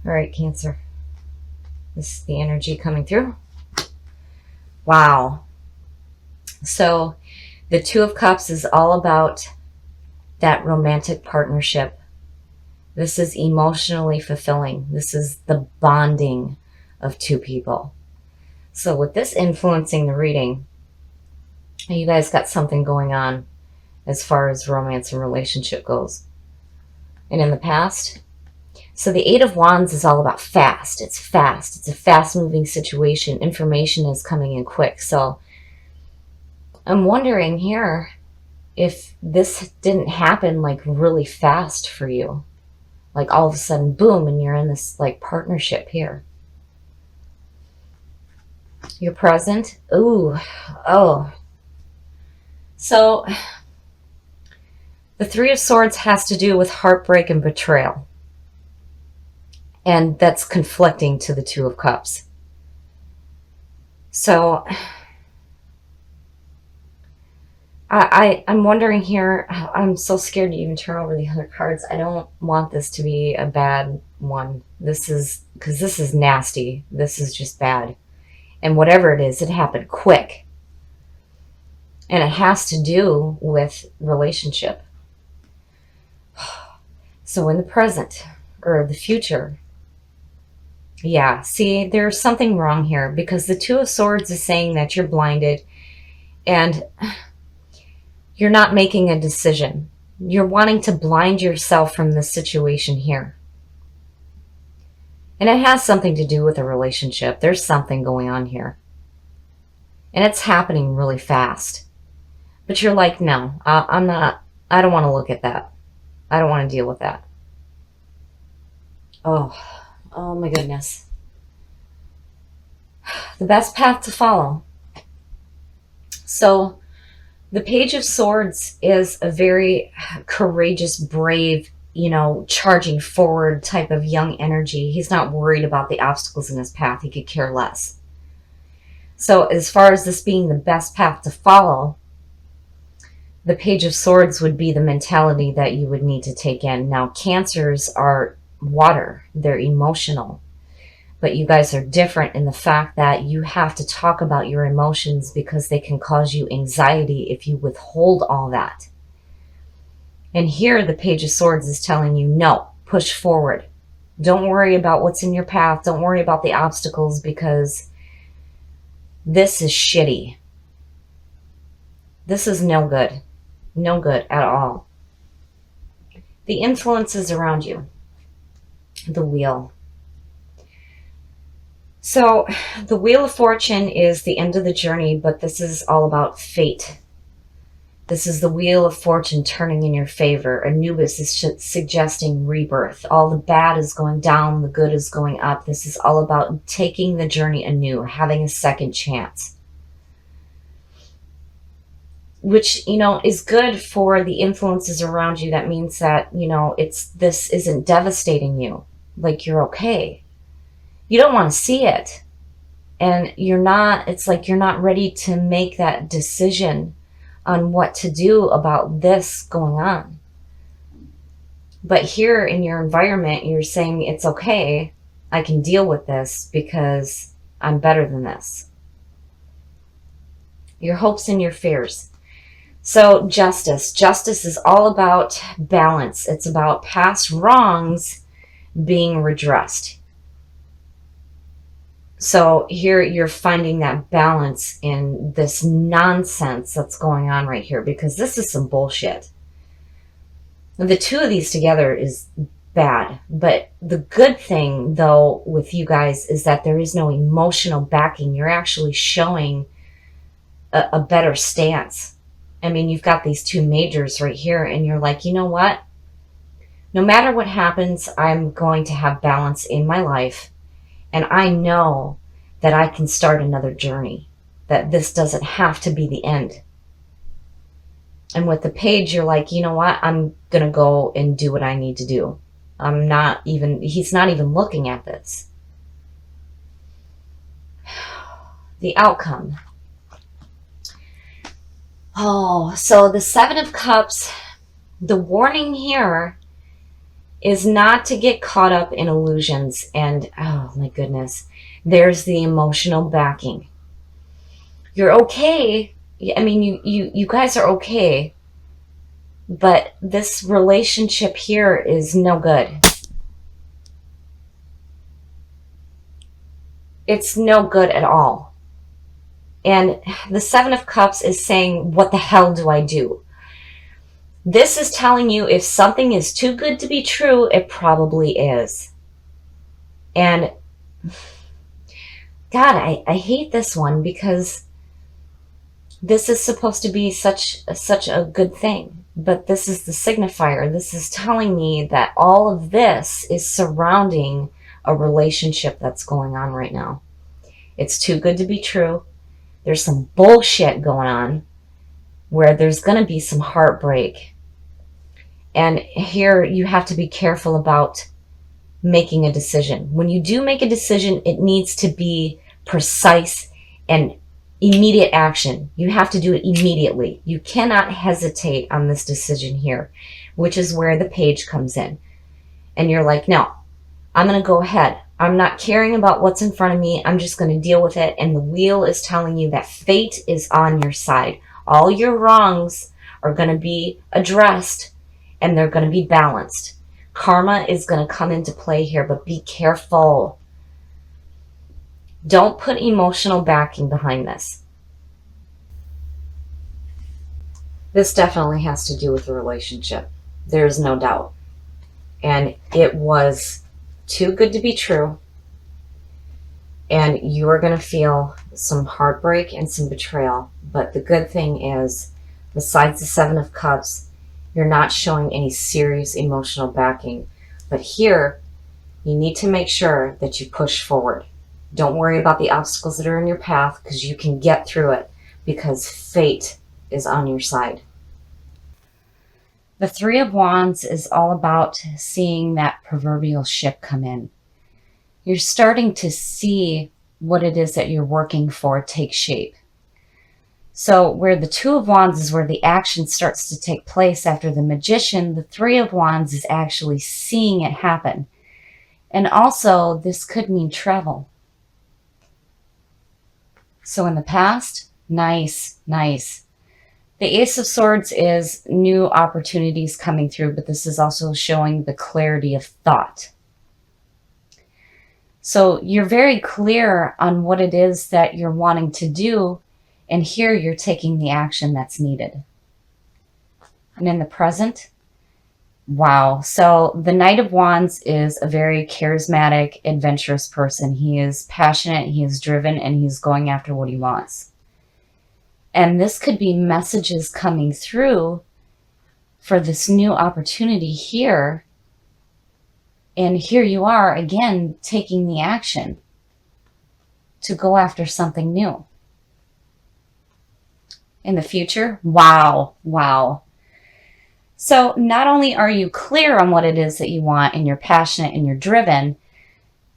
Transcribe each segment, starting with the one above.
All right, Cancer. This is the energy coming through. Wow. So the Two of Cups is all about that romantic partnership. This is emotionally fulfilling. This is the bonding of two people. So with this influencing the reading, you guys got something going on as far as romance and relationship goes. And in the past, so the Eight of Wands is all about fast. It's fast. It's a fast-moving situation. Information is coming in quick. So I'm wondering here if this didn't happen like really fast for you. Like all of a sudden, boom, and you're in this like partnership here. You're present. Ooh, oh. So the Three of Swords has to do with heartbreak and betrayal. And that's conflicting to the Two of Cups. So I'm wondering here, I'm so scared to even turn over the other cards. I don't want this to be a bad one. This is, because this is nasty. This is just bad. And whatever it is, it happened quick. And it has to do with relationship. So in the present, or the future, yeah, see, there's something wrong here, because the Two of Swords is saying that you're blinded and you're not making a decision. You're wanting to blind yourself from this situation here. And it has something to do with a relationship. There's something going on here. And it's happening really fast. But you're like, no, I don't want to look at that. I don't want to deal with that. Oh my goodness. The best path to follow. So the Page of Swords is a very courageous, brave, charging forward type of young energy. He's not worried about the obstacles in his path. He could care less. So as far as this being the best path to follow, the Page of Swords would be the mentality that you would need to take in. Now, Cancers are water. They're emotional. But you guys are different in the fact that you have to talk about your emotions because they can cause you anxiety if you withhold all that. And here the Page of Swords is telling you, no, push forward. Don't worry about what's in your path. Don't worry about the obstacles, because this is shitty. This is no good. No good at all. The influences around you. The Wheel. So the Wheel of Fortune is the end of the journey, but this is all about fate. This is the Wheel of Fortune turning in your favor. Anubis is suggesting rebirth. All the bad is going down, the good is going up. This is all about taking the journey anew, having a second chance. Which, is good for the influences around you. That means that, this isn't devastating you. Like, you're okay. You don't want to see it. And it's like you're not ready to make that decision on what to do about this going on. But here in your environment, you're saying it's okay. I can deal with this because I'm better than this. Your hopes and your fears. So Justice. Justice is all about balance. It's about past wrongs being redressed. So here you're finding that balance in this nonsense that's going on right here, because this is some bullshit. The two of these together is bad. But the good thing, though, with you guys is that there is no emotional backing. You're actually showing a better stance. I mean, you've got these two majors right here, and you're like, you know what? No matter what happens, I'm going to have balance in my life. And I know that I can start another journey, that this doesn't have to be the end. And with the Page, you're like, you know what? I'm going to go and do what I need to do. He's not even looking at this. The outcome. Oh, so the Seven of Cups, the warning here is not to get caught up in illusions. And oh my goodness, there's the emotional backing. You're okay. I mean, you guys are okay, but this relationship here is no good. It's no good at all. And the Seven of Cups is saying, what the hell do I do? This is telling you if something is too good to be true, it probably is. And God, I hate this one because this is supposed to be such a good thing. But this is the signifier. This is telling me that all of this is surrounding a relationship that's going on right now. It's too good to be true. There's some bullshit going on where there's going to be some heartbreak. And here you have to be careful about making a decision. When you do make a decision, it needs to be precise and immediate action. You have to do it immediately. You cannot hesitate on this decision here, which is where the page comes in. And you're like, no, I'm going to go ahead. I'm not caring about what's in front of me. I'm just going to deal with it. And the wheel is telling you that fate is on your side. All your wrongs are going to be addressed and they're going to be balanced. Karma is going to come into play here, but be careful. Don't put emotional backing behind this. This definitely has to do with the relationship. There's no doubt. And it was too good to be true. And you are going to feel some heartbreak and some betrayal. But the good thing is, besides the Seven of Cups, you're not showing any serious emotional backing. But here, you need to make sure that you push forward. Don't worry about the obstacles that are in your path, because you can get through it, because fate is on your side. The Three of Wands is all about seeing that proverbial ship come in. You're starting to see what it is that you're working for take shape. So where the Two of Wands is where the action starts to take place after the Magician, the Three of Wands is actually seeing it happen. And also, this could mean travel. So in the past, nice. The Ace of Swords is new opportunities coming through, but this is also showing the clarity of thought. So you're very clear on what it is that you're wanting to do, and here you're taking the action that's needed. And in the present, wow. So the Knight of Wands is a very charismatic, adventurous person. He is passionate, he is driven, and he's going after what he wants. And this could be messages coming through for this new opportunity here. And here you are, again, taking the action to go after something new. In the future, wow. So not only are you clear on what it is that you want and you're passionate and you're driven,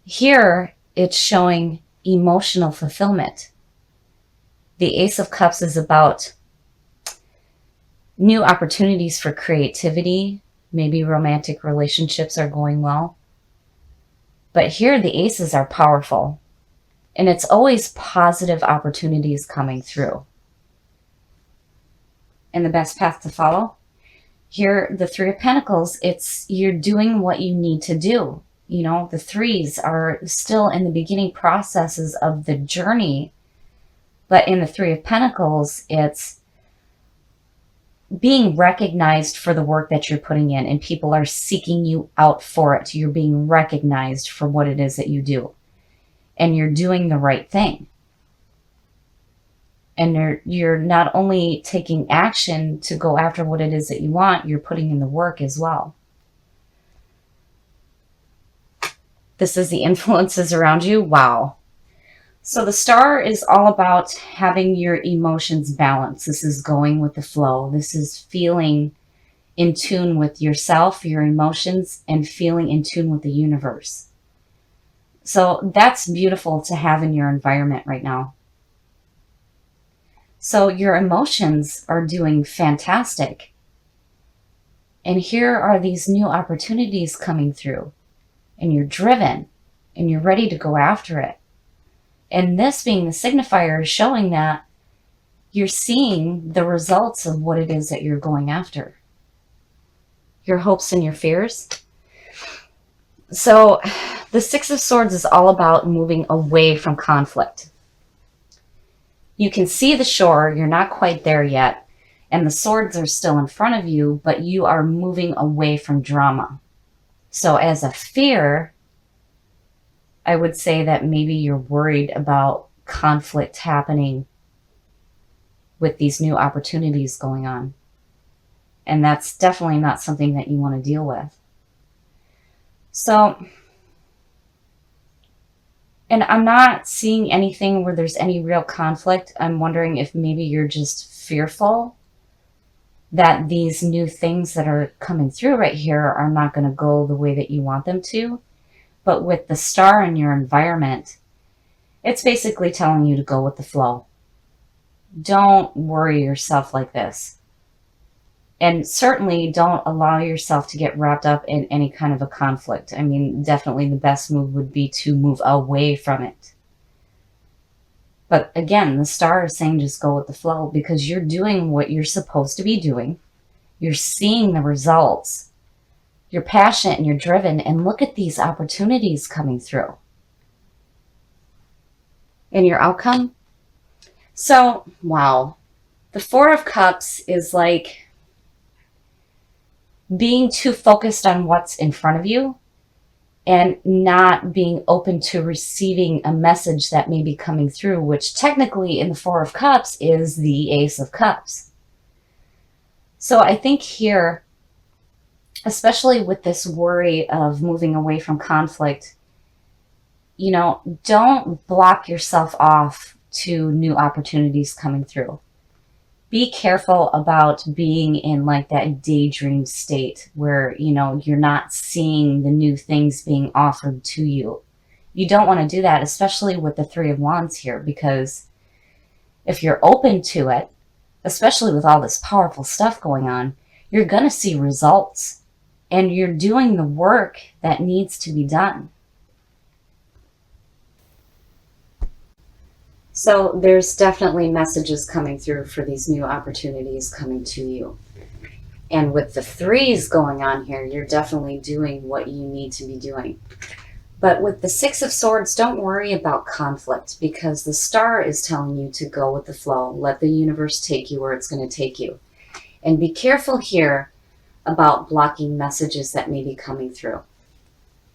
here it's showing emotional fulfillment. The Ace of Cups is about new opportunities for creativity. Maybe romantic relationships are going well. But here the aces are powerful. And it's always positive opportunities coming through. And the best path to follow? Here, the Three of Pentacles, it's you're doing what you need to do. You know, the threes are still in the beginning processes of the journey. But in the Three of Pentacles, it's being recognized for the work that you're putting in, and people are seeking you out for it. You're being recognized for what it is that you do. And you're doing the right thing. And you're not only taking action to go after what it is that you want, you're putting in the work as well. This is the influences around you. Wow. So the Star is all about having your emotions balanced. This is going with the flow. This is feeling in tune with yourself, your emotions, and feeling in tune with the universe. So that's beautiful to have in your environment right now. So your emotions are doing fantastic. And here are these new opportunities coming through, and you're driven and you're ready to go after it. And this being the signifier is showing that you're seeing the results of what it is that you're going after. Your hopes and your fears. So the Six of Swords is all about moving away from conflict. You can see the shore, you're not quite there yet, and the swords are still in front of you, but you are moving away from drama. So as a fear, I would say that maybe you're worried about conflict happening with these new opportunities going on. And that's definitely not something that you want to deal with. So, and I'm not seeing anything where there's any real conflict. I'm wondering if maybe you're just fearful that these new things that are coming through right here are not going to go the way that you want them to. But with the star in your environment, it's basically telling you to go with the flow. Don't worry yourself like this. And certainly don't allow yourself to get wrapped up in any kind of a conflict. I mean, definitely the best move would be to move away from it. But again, the star is saying just go with the flow, because you're doing what you're supposed to be doing. You're seeing the results. You're passionate and you're driven. And look at these opportunities coming through. And your outcome? So, wow. The Four of Cups is like being too focused on what's in front of you and not being open to receiving a message that may be coming through, which technically in the Four of Cups is the Ace of Cups. So I think here, especially with this worry of moving away from conflict, you know, don't block yourself off to new opportunities coming through. Be careful about being in like that daydream state where, you know, you're not seeing the new things being offered to you. You don't want to do that, especially with the Three of Wands here, because if you're open to it, especially with all this powerful stuff going on, you're going to see results and you're doing the work that needs to be done. So there's definitely messages coming through for these new opportunities coming to you. And with the threes going on here, you're definitely doing what you need to be doing. But with the Six of Swords, don't worry about conflict, because the star is telling you to go with the flow. Let the universe take you where it's going to take you. And be careful here about blocking messages that may be coming through.